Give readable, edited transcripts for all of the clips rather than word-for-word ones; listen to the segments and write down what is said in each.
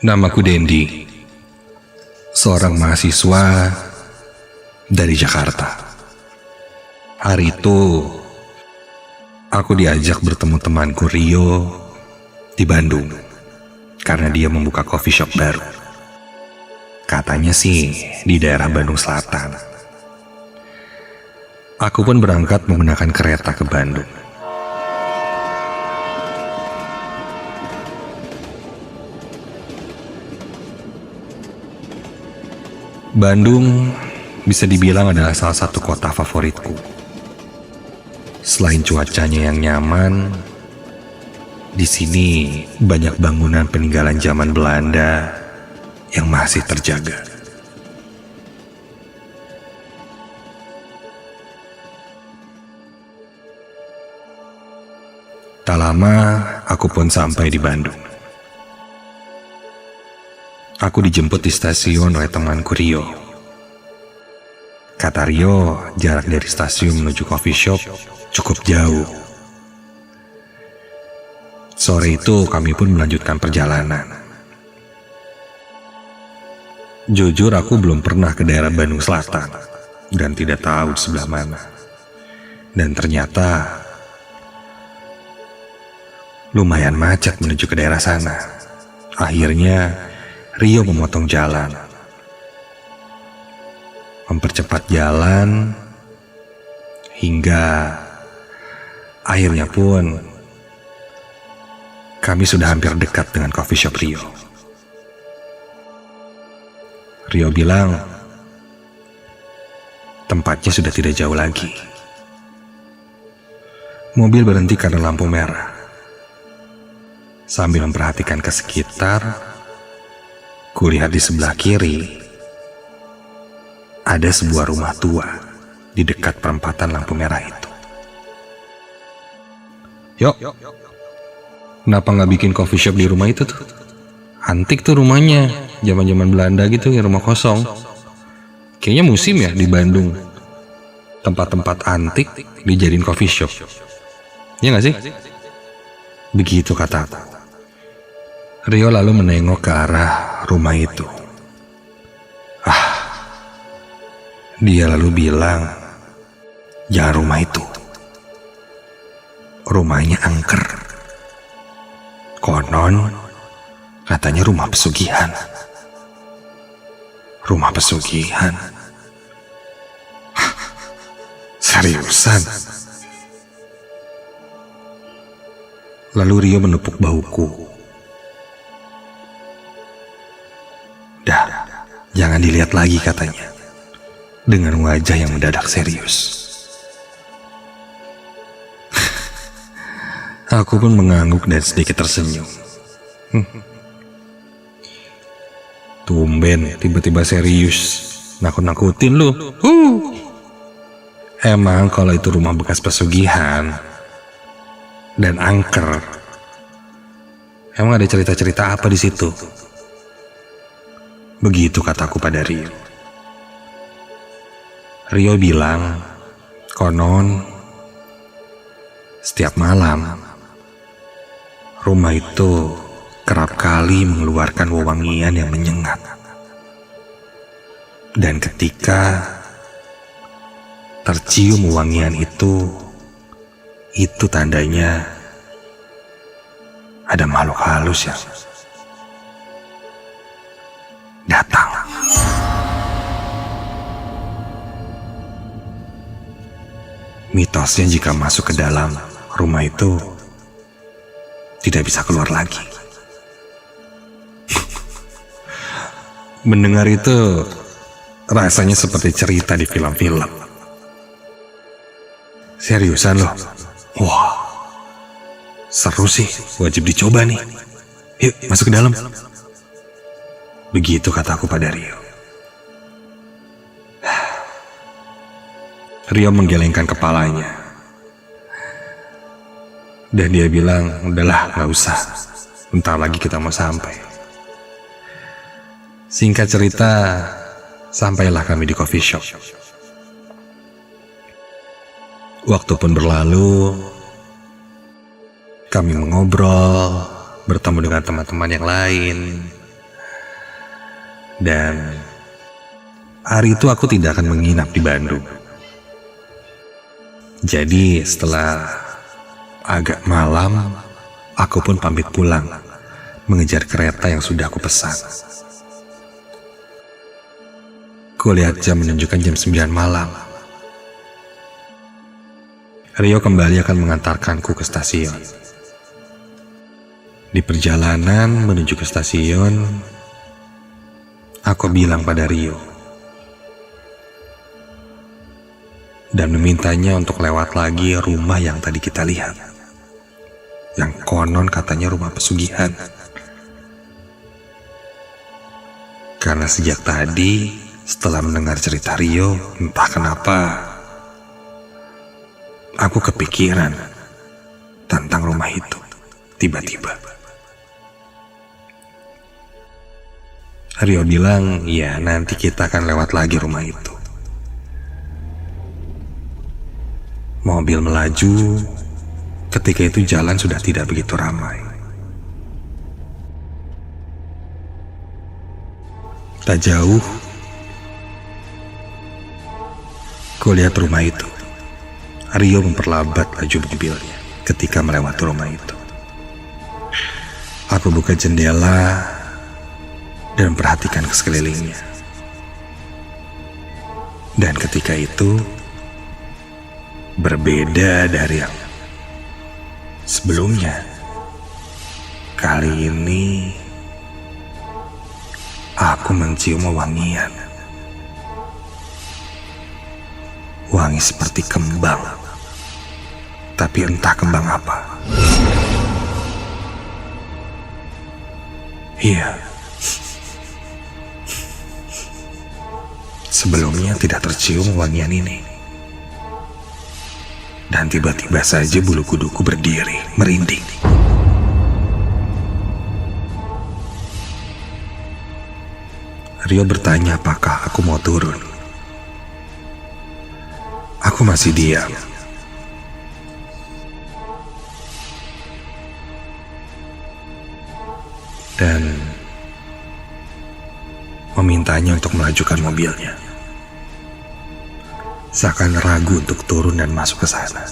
Namaku Dendi, seorang mahasiswa dari Jakarta. Hari itu, aku diajak bertemu temanku Rio di Bandung karena dia membuka coffee shop baru. Katanya sih di daerah Bandung Selatan. Aku pun berangkat menggunakan kereta ke Bandung. Bandung bisa dibilang adalah salah satu kota favoritku. Selain cuacanya yang nyaman, di sini banyak bangunan peninggalan zaman Belanda yang masih terjaga. Tak lama, aku pun sampai di Bandung. Aku dijemput di stasiun oleh temanku Rio. Kata Rio, jarak dari stasiun menuju coffee shop cukup jauh. Sore itu kami pun melanjutkan perjalanan. Jujur aku belum pernah ke daerah Bandung Selatan dan tidak tahu di sebelah mana. Dan ternyata lumayan macet menuju ke daerah sana. Akhirnya Rio memotong jalan, mempercepat jalan, hingga akhirnya pun kami sudah hampir dekat dengan coffee shop Rio. Rio bilang tempatnya sudah tidak jauh lagi. Mobil berhenti karena lampu merah. Sambil memperhatikan ke sekitar, kulihat di sebelah kiri, ada sebuah rumah tua di dekat perempatan lampu merah itu. Yuk, kenapa nggak bikin coffee shop di rumah itu tuh? Antik tuh rumahnya, zaman-zaman Belanda gitu ya, rumah kosong. Kayaknya musim ya di Bandung, tempat-tempat antik dijadiin coffee shop. Ya nggak sih? Begitu kataku. Rio lalu menengok ke arah rumah itu. Dia lalu bilang, jangan rumah itu. Rumahnya angker. Konon, katanya rumah pesugihan. Rumah pesugihan? Seriusan? Lalu Rio menepuk bahuku. Dah, jangan dilihat lagi katanya, dengan wajah yang mendadak serius. Aku pun mengangguk dan sedikit tersenyum. Tumben tiba-tiba serius, nakut-nakutin lu. Emang kalau itu rumah bekas pesugihan dan angker, emang ada cerita-cerita apa di situ? Begitu kataku pada Rio. Rio bilang, konon setiap malam rumah itu kerap kali mengeluarkan wewangian yang menyengat. Dan ketika tercium wewangian itu tandanya ada makhluk halus yang datang. Mitosnya jika masuk ke dalam rumah itu tidak bisa keluar lagi. Mendengar itu rasanya seperti cerita di film-film. Seriusan loh. Wah, seru sih, wajib dicoba nih. Yuk masuk ke dalam. Begitu kataku pada Rio. Rio menggelengkan kepalanya. Dan dia bilang, udahlah gak usah, bentar lagi kita mau sampai. Singkat cerita, sampailah kami di coffee shop. Waktu pun berlalu, kami mengobrol, bertemu dengan teman-teman yang lain, Dan hari itu aku tidak akan menginap di Bandung. Jadi setelah agak malam, aku pun pamit pulang mengejar kereta yang sudah aku pesan. Kulihat jam menunjukkan jam 9 malam. Rio kembali akan mengantarkanku ke stasiun. Di perjalanan menuju ke stasiun, aku bilang pada Rio dan memintanya untuk lewat lagi rumah yang tadi kita lihat, yang konon katanya rumah pesugihan. Karena sejak tadi, setelah mendengar cerita Rio, entah kenapa aku kepikiran tentang rumah itu tiba-tiba. Rio bilang, ya nanti kita akan lewat lagi rumah itu. Mobil melaju, ketika itu jalan sudah tidak begitu ramai. Tak jauh, kulihat rumah itu. Rio memperlambat laju mobilnya ketika melewati rumah itu. Aku buka jendela dan perhatikan ke sekelilingnya. Dan ketika itu, berbeda dari yang sebelumnya. Kali ini aku mencium wangian. Wangi seperti kembang, tapi entah kembang apa. Iya, sebelumnya tidak tercium wangian ini. Dan tiba-tiba saja bulu kuduku berdiri, merinding. Rio bertanya apakah aku mau turun. Aku masih diam. Dan memintanya untuk melajukan mobilnya. Seakan ragu untuk turun dan masuk ke sana.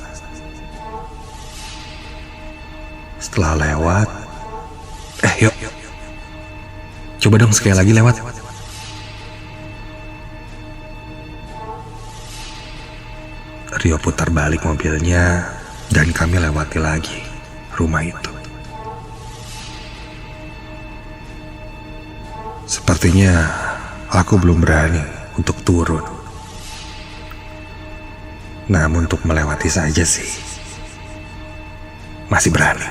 Setelah lewat, yuk, coba dong sekali lagi lewat. Rio putar balik mobilnya dan kami lewati lagi rumah itu. Sepertinya aku belum berani untuk turun. Namun untuk melewati saja sih masih berani.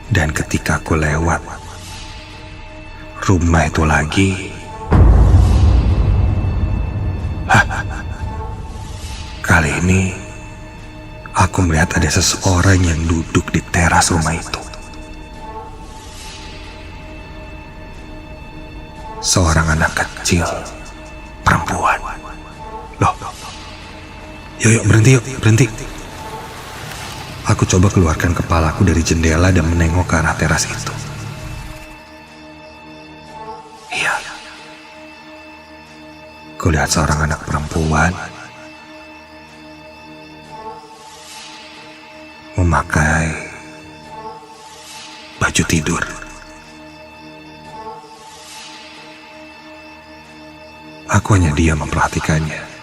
Dan ketika aku lewat rumah itu lagi, kali ini aku melihat ada seseorang yang duduk di teras rumah itu. Seorang anak kecil perempuan. Loh, yuk berhenti. Aku coba keluarkan kepalaku dari jendela dan menengok ke arah teras itu. Iya, kulihat seorang anak perempuan memakai baju tidur. Aku hanya diam memperhatikannya.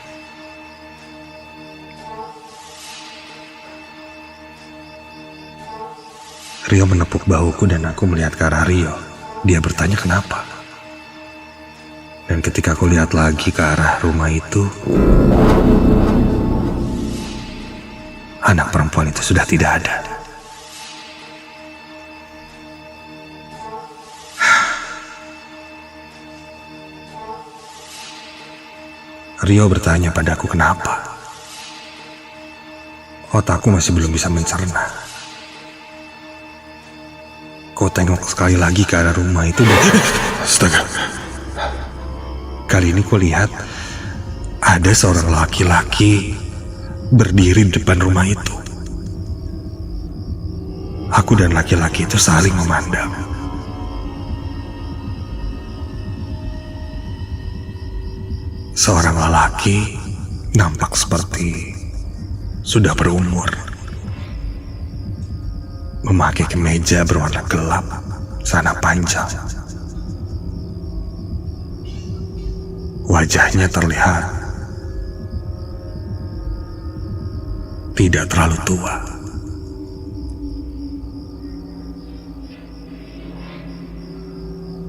Rio menepuk bahuku dan aku melihat ke arah Rio. Dia bertanya kenapa. Dan ketika aku lihat lagi ke arah rumah itu, anak perempuan itu sudah tidak ada. Rio bertanya padaku kenapa. Otakku masih belum bisa mencerna. Kau tengok sekali lagi ke arah rumah itu dan astaga. Kali ini ku lihat ada seorang laki-laki berdiri di depan rumah itu. Aku dan laki-laki itu saling memandang. Seorang lelaki nampak seperti sudah berumur, memakai kemeja berwarna gelap, celana panjang. Wajahnya terlihat tidak terlalu tua.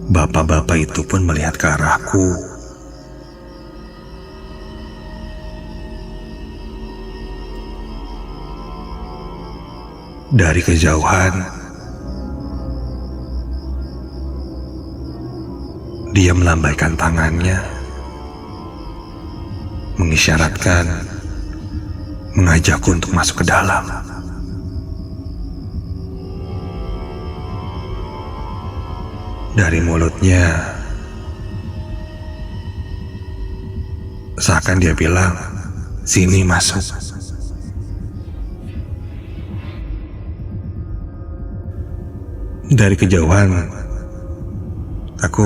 Bapak-bapak itu pun melihat ke arahku. Dari kejauhan, dia melambaikan tangannya, mengisyaratkan, mengajakku untuk masuk ke dalam. Dari mulutnya, seakan dia bilang, "Sini masuk." Dari kejauhan, aku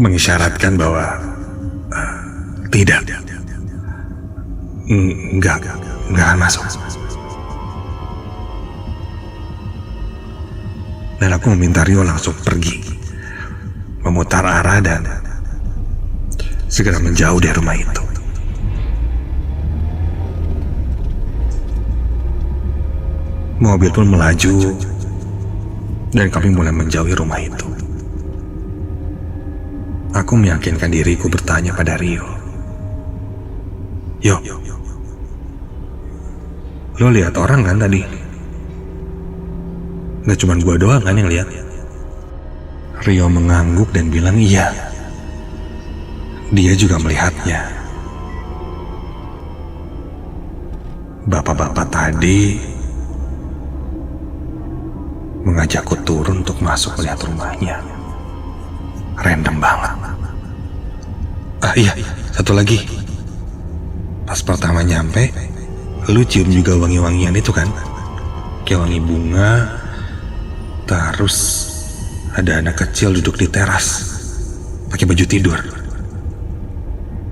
mengisyaratkan bahwa tidak, enggak akan masuk. Dan aku meminta Rio langsung pergi, memutar arah dan segera menjauh dari rumah itu. Mobil pun melaju dan kami mulai menjauhi rumah itu. Aku meyakinkan diriku bertanya pada Rio, "Yo, lo lihat orang kan tadi? Gak cuma gua doang kan yang lihat?" Rio mengangguk dan bilang iya. Dia juga melihatnya. Bapak-bapak tadi mengajakku turun untuk masuk melihat rumahnya. Random banget. Iya, satu lagi. Pas pertama nyampe, lu cium juga wangi-wangian itu kan? Kayak wangi bunga. Terus ada anak kecil duduk di teras, pakai baju tidur.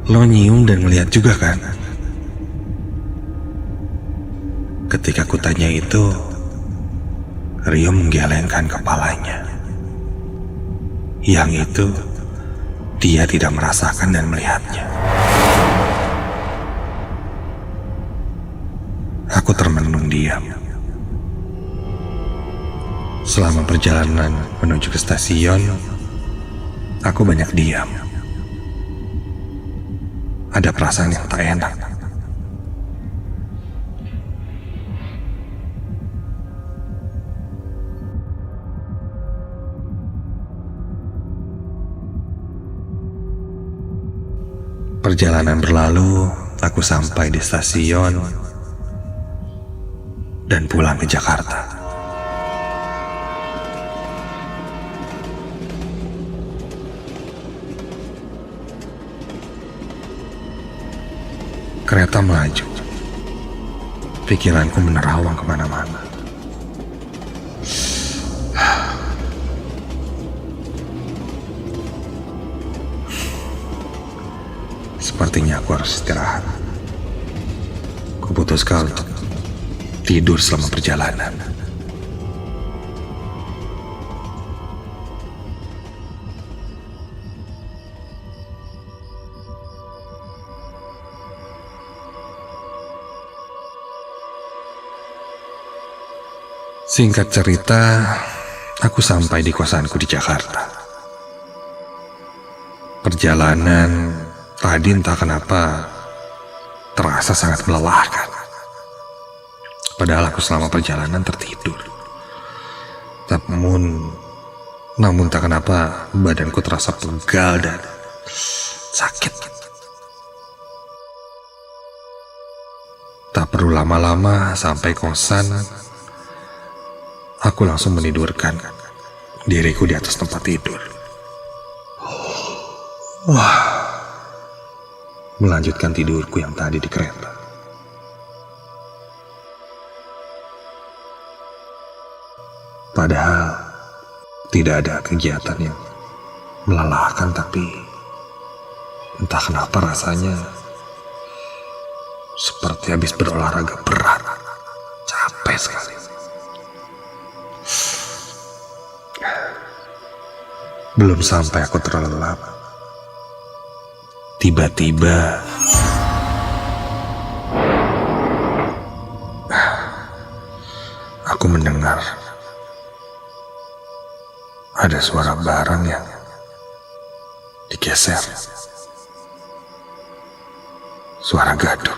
Lo nyium dan ngeliat juga kan? Ketika ku tanya itu, Rio menggelengkan kepalanya. Yang itu, dia tidak merasakan dan melihatnya. Aku termenung diam. Selama perjalanan menuju ke stasiun, aku banyak diam. Ada perasaan yang tak enak. Perjalanan berlalu, aku sampai di stasiun dan pulang ke Jakarta. Kereta melaju. Pikiranku menerawang kemana-mana. Sepertinya aku harus istirahat. Kuputuskan untuk tidur selama perjalanan. Singkat cerita, aku sampai di kosanku di Jakarta. Perjalanan tadi entah kenapa terasa sangat melelahkan. Padahal aku selama perjalanan tertidur. Namun tak kenapa badanku terasa pegal dan sakit. Tak perlu lama-lama sampai kosan, aku langsung menidurkan diriku di atas tempat tidur. Melanjutkan tidurku yang tadi di kereta. Padahal tidak ada kegiatan yang melelahkan, tapi entah kenapa rasanya seperti habis berolahraga berat. Capek sekali. Belum sampai aku terlelap, tiba-tiba aku mendengar ada suara barang yang digeser. Suara gaduh.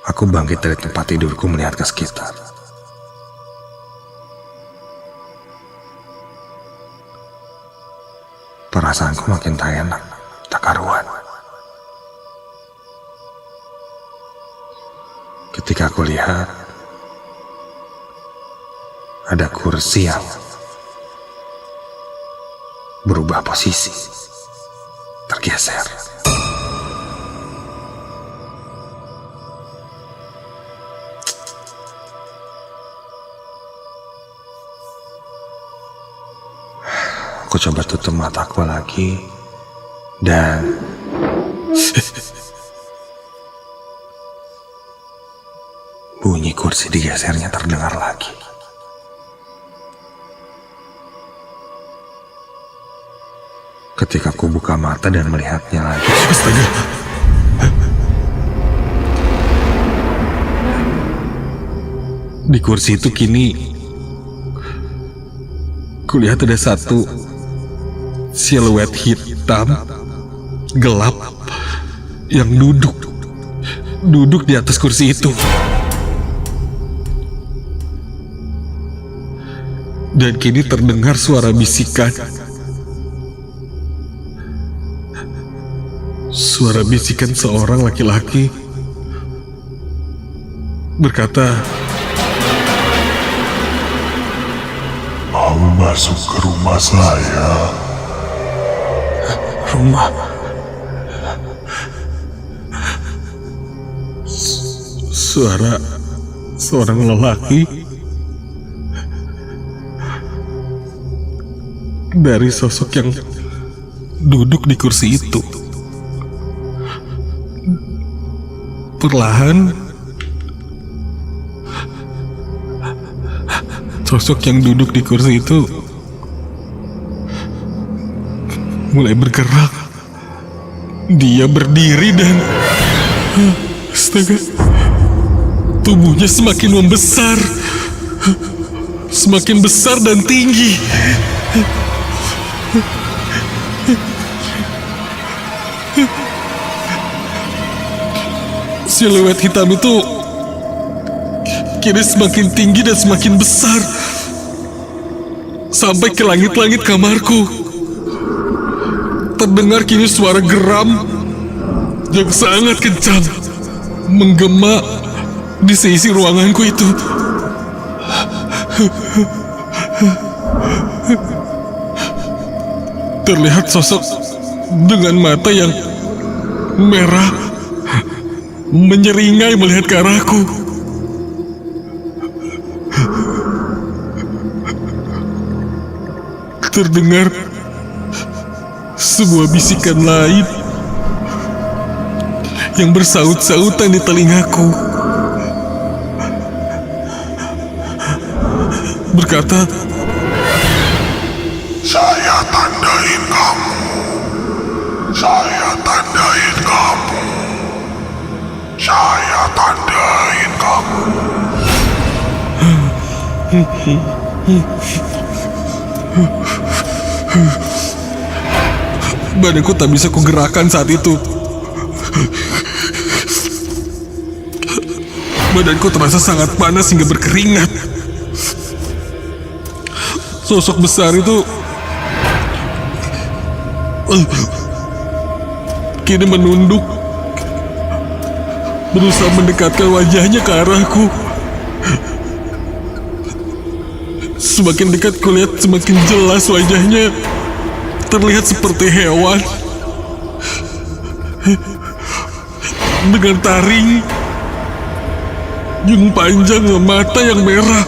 Aku bangkit dari tempat tidurku melihat ke sekitar. Perasaanku makin tak enak, tak karuan. Ketika aku lihat ada kursi yang berubah posisi, tergeser. Aku coba tutup mataku lagi dan bunyi kursi digesernya terdengar lagi. Ketika aku buka mata dan melihatnya lagi, astaga! Di kursi itu kini kulihat ada satu siluet hitam gelap yang duduk di atas kursi itu. Dan kini terdengar suara bisikan. Suara bisikan seorang laki-laki berkata, "Mau masuk ke rumah saya?" Rumah. Suara seorang lelaki dari sosok yang duduk di kursi itu. Perlahan sosok yang duduk di kursi itu mulai bergerak. Dia berdiri dan astaga, tubuhnya semakin membesar, semakin besar dan tinggi. Siluet hitam itu kini semakin tinggi dan semakin besar sampai ke langit-langit kamarku. Terdengar kini suara geram yang sangat kencang menggema di seisi ruanganku itu. Terlihat sosok dengan mata yang merah menyeringai melihat ke arahku. Terdengar sebuah bisikan lain yang bersaut-sautan di telingaku, berkata, "Saya tandain kamu. Saya tandain kamu. Saya tandain kamu." Badanku tak bisa kugerakkan saat itu. Badanku terasa sangat panas hingga berkeringat. Sosok besar itu kini menunduk, berusaha mendekatkan wajahnya ke arahku. Semakin dekat kulihat semakin jelas wajahnya terlihat seperti hewan dengan taring yang panjang, mata yang merah.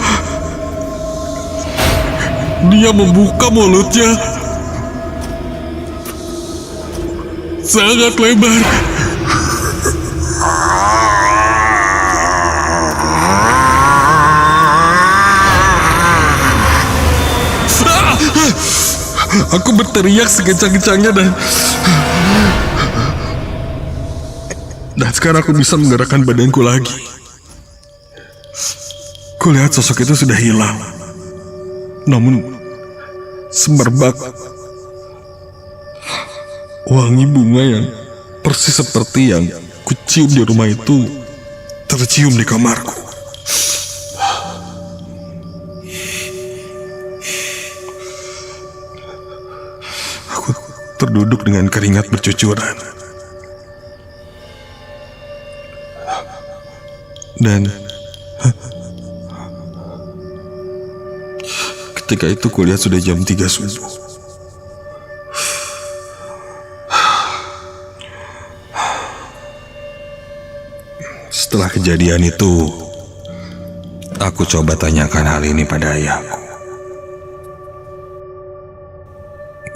Dia membuka mulutnya sangat lebar. Aku berteriak sekencang-kencangnya dan sekarang aku bisa menggerakkan badanku lagi. Kulihat sosok itu sudah hilang. Namun semerbak wangi bunga yang persis seperti yang kucium di rumah itu tercium di kamarku. Aku terduduk dengan keringat bercucuran. Dan ketika itu kulihat sudah jam 3 subuh. Setelah kejadian itu, aku coba tanyakan hal ini pada ayahku.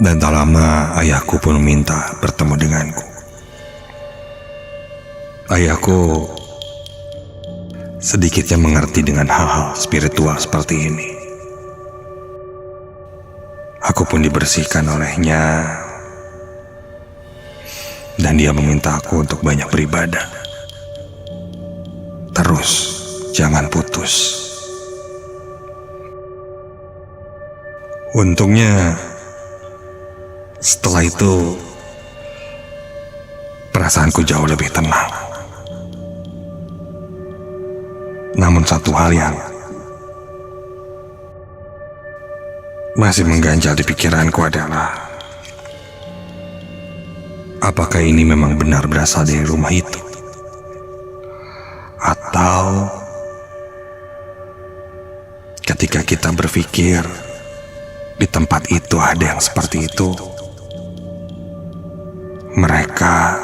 Dan tak lama ayahku pun minta bertemu denganku. Ayahku sedikitnya mengerti dengan hal-hal spiritual seperti ini. Aku pun dibersihkan olehnya, dan dia meminta aku untuk banyak beribadah. Terus, jangan putus. Untungnya, setelah itu, perasaanku jauh lebih tenang. Namun satu hal yang masih mengganjal di pikiranku adalah, apakah ini memang benar berasal dari rumah itu? Atau ketika kita berpikir di tempat itu ada yang seperti itu, mereka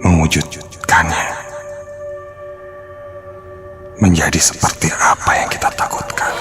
mewujudkannya menjadi seperti apa yang kita takutkan.